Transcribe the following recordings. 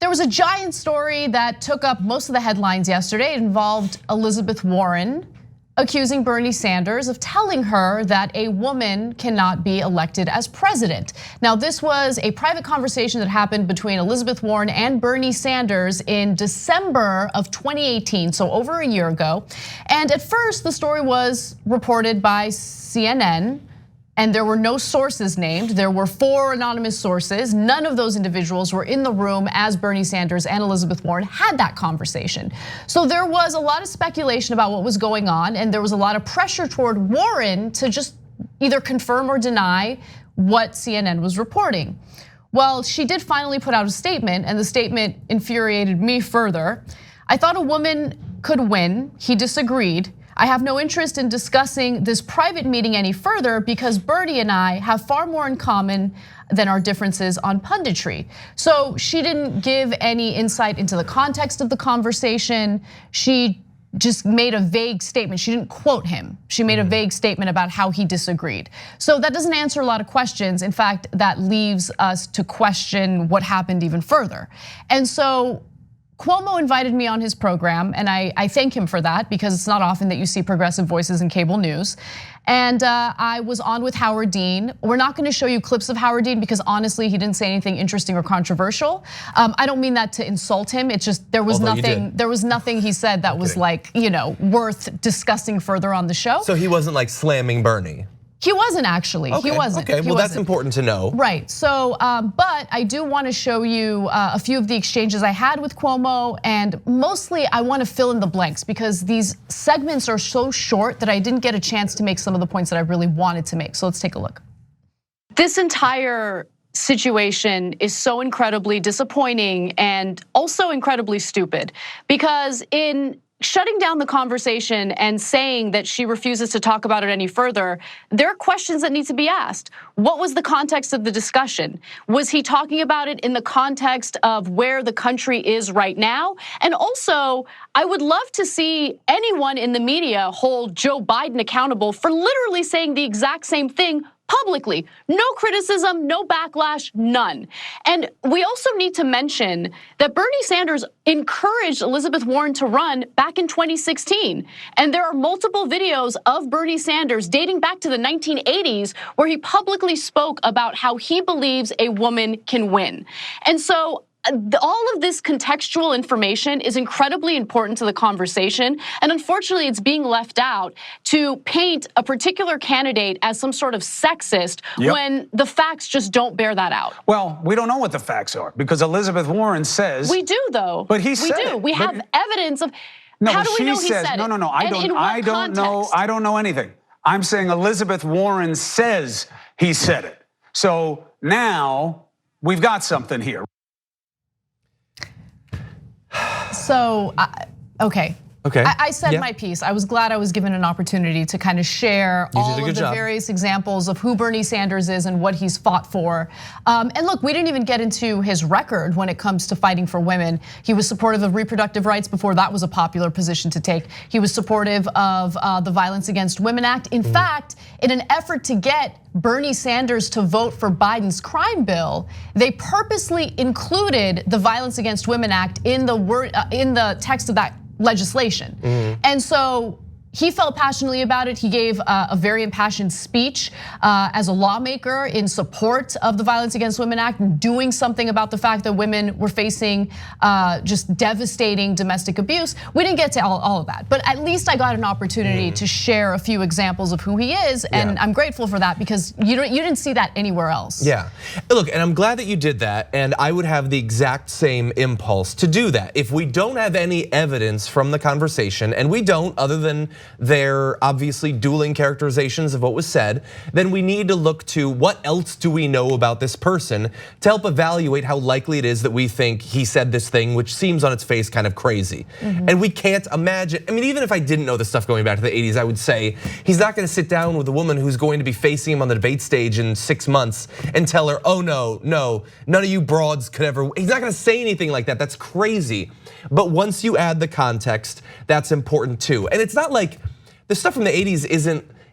There was a giant story that took up most of the headlines yesterday. It involved Elizabeth Warren accusing Bernie Sanders of telling her that a woman cannot be elected as president. Now, this was a private conversation that happened between Elizabeth Warren and Bernie Sanders in December of 2018, so over a year ago. And at first, the story was reported by CNN, and there were no sources named. There were 4 anonymous sources. None of those individuals were in the room as Bernie Sanders and Elizabeth Warren had that conversation. So there was a lot of speculation about what was going on, and there was a lot of pressure toward Warren to just either confirm or deny what CNN was reporting. Well, she did finally put out a statement, and the statement infuriated me further. I thought a woman could win. He disagreed. I have no interest in discussing this private meeting any further because Bernie and I have far more in common than our differences on punditry. So she didn't give any insight into the context of the conversation. She just made a vague statement. She didn't quote him. She made a vague statement about how he disagreed. So that doesn't answer a lot of questions. In fact, that leaves us to question what happened even further. And so Cuomo invited me on his program, and I thank him for that because it's not often that you see progressive voices in cable news. And I was on with Howard Dean. We're not gonna show you clips of Howard Dean because honestly, he didn't say anything interesting or controversial. I don't mean that to insult him. It's just there was nothing he said that was like, worth discussing further on the show. So he wasn't like slamming Bernie. He wasn't actually, he wasn't. Okay, well that's important to know. Right, so, but I do wanna show you a few of the exchanges I had with Cuomo, and mostly I wanna fill in the blanks because these segments are so short that I didn't get a chance to make some of the points that I really wanted to make, so let's take a look. This entire situation is so incredibly disappointing and also incredibly stupid because in shutting down the conversation and saying that she refuses to talk about it any further, there are questions that need to be asked. What was the context of the discussion? Was he talking about it in the context of where the country is right now? And also, I would love to see anyone in the media hold Joe Biden accountable for literally saying the exact same thing publicly. No criticism, no backlash, none. And we also need to mention that Bernie Sanders encouraged Elizabeth Warren to run back in 2016. And there are multiple videos of Bernie Sanders dating back to the 1980s where he publicly spoke about how he believes a woman can win. And so all of this contextual information is incredibly important to the conversation, and unfortunately it's being left out to paint a particular candidate as some sort of sexist when the facts just don't bear that out. Well, we don't know what the facts are because Elizabeth Warren says. We do though. But he said we do. We have evidence of. No, how do we know he said no, it? no, no. I don't know. I don't know anything. I'm saying Elizabeth Warren says he said it. So now we've got something here. So, okay. Okay. I said my piece. I was glad I was given an opportunity to kind of share all of the various examples of who Bernie Sanders is and what he's fought for. And look, we didn't even get into his record when it comes to fighting for women. He was supportive of reproductive rights before that was a popular position to take. He was supportive of the Violence Against Women Act. In fact, in an effort to get Bernie Sanders to vote for Biden's crime bill, they purposely included the Violence Against Women Act in the text of that legislation. And so he felt passionately about it. He gave a very impassioned speech as a lawmaker in support of the Violence Against Women Act and doing something about the fact that women were facing just devastating domestic abuse. We didn't get to all of that, but at least I got an opportunity to share a few examples of who he is, and I'm grateful for that because you didn't see that anywhere else. Yeah, look, and I'm glad that you did that, and I would have the exact same impulse to do that. If we don't have any evidence from the conversation, and we don't, other than their obviously dueling characterizations of what was said, then we need to look to what else do we know about this person to help evaluate how likely it is that we think he said this thing, which seems on its face kind of crazy. And we can't imagine, I mean, even if I didn't know this stuff going back to the 80s, I would say he's not gonna sit down with a woman who's going to be facing him on the debate stage in 6 months and tell her, oh no, none of you broads could ever, he's not gonna say anything like that, that's crazy. But once you add the context, that's important too. And it's not like, the stuff from the 80s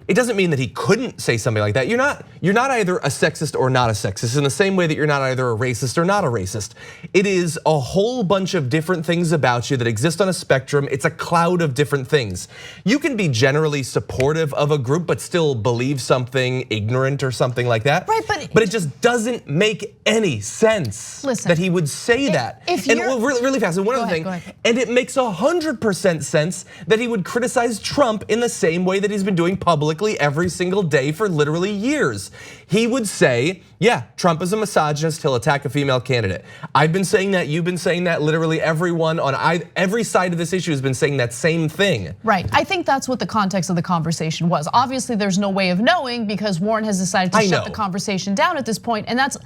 it doesn't mean that he couldn't say something like that. You're not either a sexist or not a sexist in the same way that you're not either a racist or not a racist. It is a whole bunch of different things about you that exist on a spectrum. It's a cloud of different things. You can be generally supportive of a group but still believe something ignorant or something like that. Right, but it just doesn't make any sense that he would say that. And really fast, and one other thing, and it makes 100% sense that he would criticize Trump in the same way that he's been doing publicly every single day for literally years. He would say, yeah, Trump is a misogynist, he'll attack a female candidate. I've been saying that, you've been saying that, literally everyone on every side of this issue has been saying that same thing. Right, I think that's what the context of the conversation was. Obviously, there's no way of knowing because Warren has decided to shut the conversation down at this point, and that's,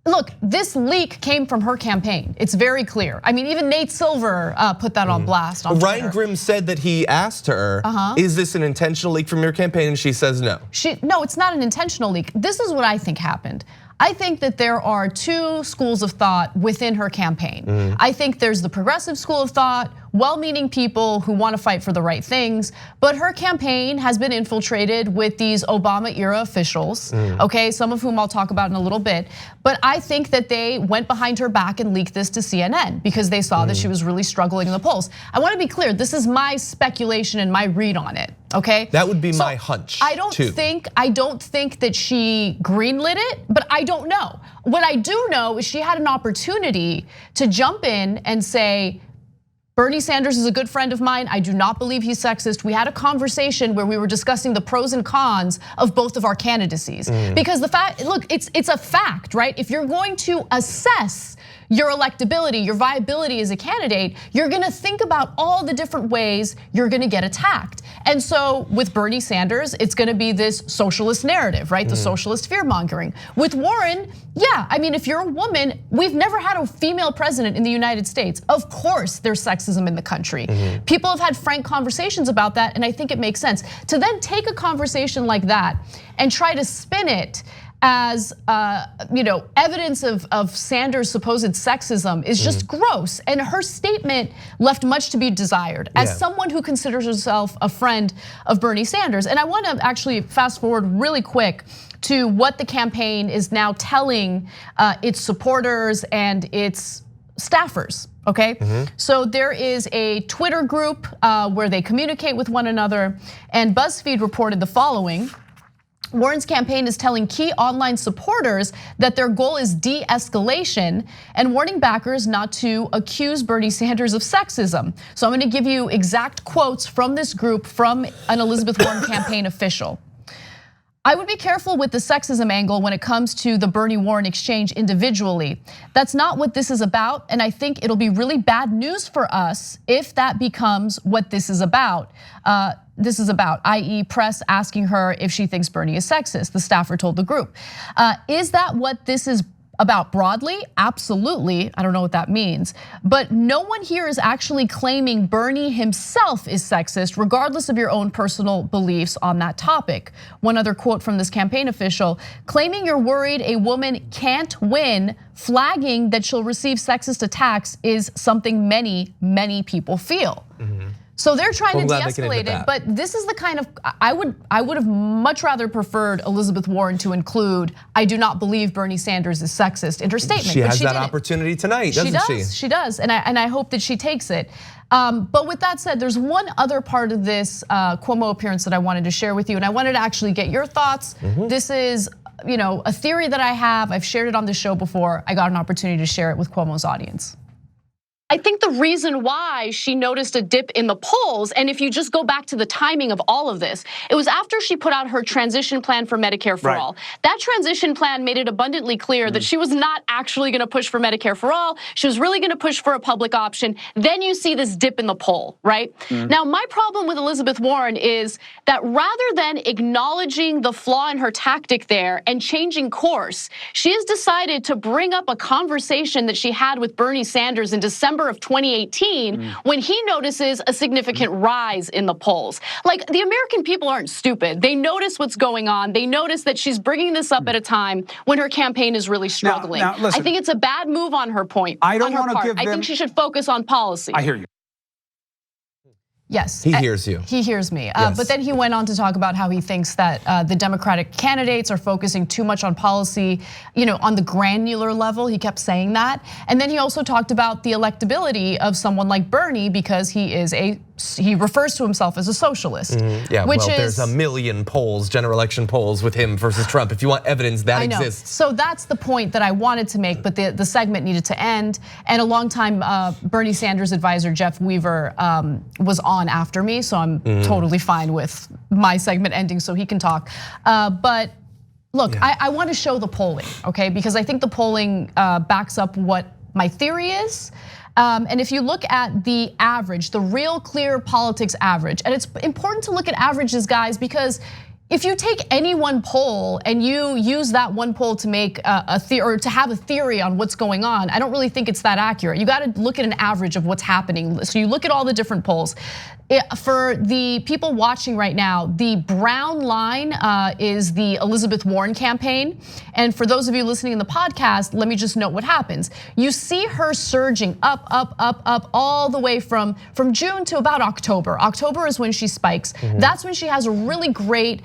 look, this leak came from her campaign. It's very clear. I mean, even Nate Silver put that on blast on Twitter. Ryan Grimm said that he asked her, is this an intentional leak from your campaign? And she says no. No, it's not an intentional leak. This is what I think happened. I think that there are two schools of thought within her campaign. I think there's the progressive school of thought, well-meaning people who want to fight for the right things, but her campaign has been infiltrated with these Obama-era officials, okay, some of whom I'll talk about in a little bit. But I think that they went behind her back and leaked this to CNN because they saw that she was really struggling in the polls. I want to be clear, this is my speculation and my read on it, okay? That would be my hunch, I don't think that she greenlit it, but I don't know. What I do know is she had an opportunity to jump in and say, Bernie Sanders is a good friend of mine. I do not believe he's sexist. We had a conversation where we were discussing the pros and cons of both of our candidacies. Because the fact, look, it's a fact, right? If you're going to assess your electability, your viability as a candidate, you're gonna think about all the different ways you're gonna get attacked. And so with Bernie Sanders, it's gonna be this socialist narrative, right? The socialist fear mongering. With Warren, yeah, I mean, if you're a woman, we've never had a female president in the United States. Of course, there's sexism in the country. People have had frank conversations about that, and I think it makes sense. To then take a conversation like that and try to spin it as evidence of Sanders' supposed sexism is just gross. And her statement left much to be desired as someone who considers herself a friend of Bernie Sanders. And I want to actually fast forward really quick to what the campaign is now telling its supporters and its staffers, okay? So there is a Twitter group where they communicate with one another, and BuzzFeed reported the following. Warren's campaign is telling key online supporters that their goal is de-escalation and warning backers not to accuse Bernie Sanders of sexism. So I'm gonna give you exact quotes from this group from an Elizabeth Warren campaign official. I would be careful with the sexism angle when it comes to the Bernie Warren exchange individually. That's not what this is about, and I think it'll be really bad news for us if that becomes what this is about. I.e. press asking her if she thinks Bernie is sexist, the staffer told the group. Is that what this is about broadly? Absolutely, I don't know what that means. But no one here is actually claiming Bernie himself is sexist, regardless of your own personal beliefs on that topic. One other quote from this campaign official, claiming you're worried a woman can't win, flagging that she'll receive sexist attacks is something many, many people feel. So they're trying to de-escalate it, but this is the kind of, I would have much rather preferred Elizabeth Warren to include, I do not believe Bernie Sanders is sexist in her statement. She has that opportunity tonight, doesn't she? She does, and I hope that she takes it. But with that said, there's one other part of this Cuomo appearance that I wanted to share with you, and I wanted to actually get your thoughts. This is a theory that I have. I've shared it on the show before. I got an opportunity to share it with Cuomo's audience. I think the reason why she noticed a dip in the polls, and if you just go back to the timing of all of this, it was after she put out her transition plan for Medicare for all. That transition plan made it abundantly clear that she was not actually gonna push for Medicare for all. She was really gonna push for a public option. Then you see this dip in the poll, right? Now, my problem with Elizabeth Warren is that rather than acknowledging the flaw in her tactic there and changing course, she has decided to bring up a conversation that she had with Bernie Sanders in December of 2018 when he notices a significant rise in the polls. Like, the American people aren't stupid. They notice what's going on. They notice that she's bringing this up at a time when her campaign is really struggling. Now, listen, I think it's a bad move on her point. I don't want to give them, I think she should focus on policy. I hear you. Yes. He hears you. He hears me. Yes. But then he went on to talk about how he thinks that the Democratic candidates are focusing too much on policy, on the granular level. He kept saying that. And then he also talked about the electability of someone like Bernie because he refers to himself as a socialist. Yeah, well, there's a million polls, general election polls with him versus Trump. If you want evidence, that exists. So that's the point that I wanted to make, but the segment needed to end. And a longtime Bernie Sanders advisor, Jeff Weaver, was on after me, so I'm totally fine with my segment ending so he can talk. But look, I want to show the polling, okay? Because I think the polling backs up what my theory is. And if you look at the average, the real clear politics average, and it's important to look at averages, guys, because if you take any one poll and you use that one poll to make a theory or to have a theory on what's going on, I don't really think it's that accurate. You got to look at an average of what's happening. So you look at all the different polls. For the people watching right now, the brown line is the Elizabeth Warren campaign. And for those of you listening in the podcast, let me just note what happens. You see her surging up, all the way from June to about October. October is when she spikes. That's when she has a really great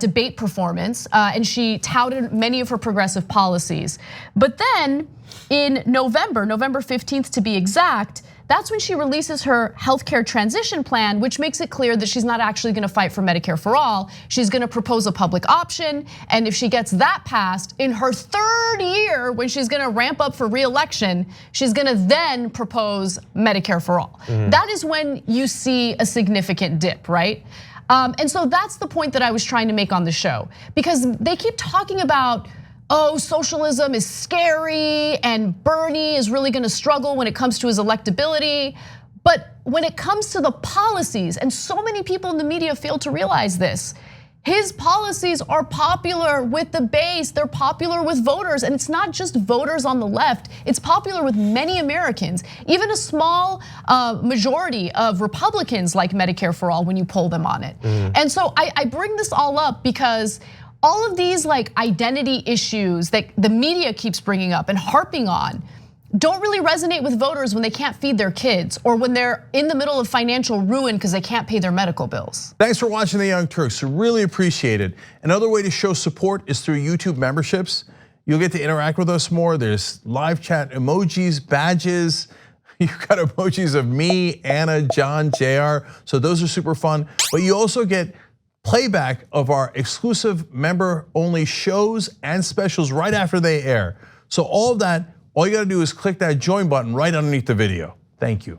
debate performance, and she touted many of her progressive policies. But then in November 15th to be exact, that's when she releases her healthcare transition plan, which makes it clear that she's not actually gonna fight for Medicare for all. She's gonna propose a public option, and if she gets that passed, in her third year, when she's gonna ramp up for re-election, she's gonna then propose Medicare for all. That is when you see a significant dip, right? And so that's the point that I was trying to make on the show, because they keep talking about, oh, socialism is scary and Bernie is really gonna struggle when it comes to his electability. But when it comes to the policies, and so many people in the media fail to realize this, his policies are popular with the base, they're popular with voters, and it's not just voters on the left, it's popular with many Americans. Even a small majority of Republicans like Medicare for all when you poll them on it. And so I bring this all up because all of these identity issues that the media keeps bringing up and harping on don't really resonate with voters when they can't feed their kids or when they're in the middle of financial ruin because they can't pay their medical bills. Thanks for watching the Young Turks, really appreciate it. Another way to show support is through YouTube memberships. You'll get to interact with us more. There's live chat emojis, badges. You've got emojis of me, Anna, John, JR. So those are super fun. But you also get playback of our exclusive member-only shows and specials right after they air. So all of that, all you gotta do is click that join button right underneath the video. Thank you.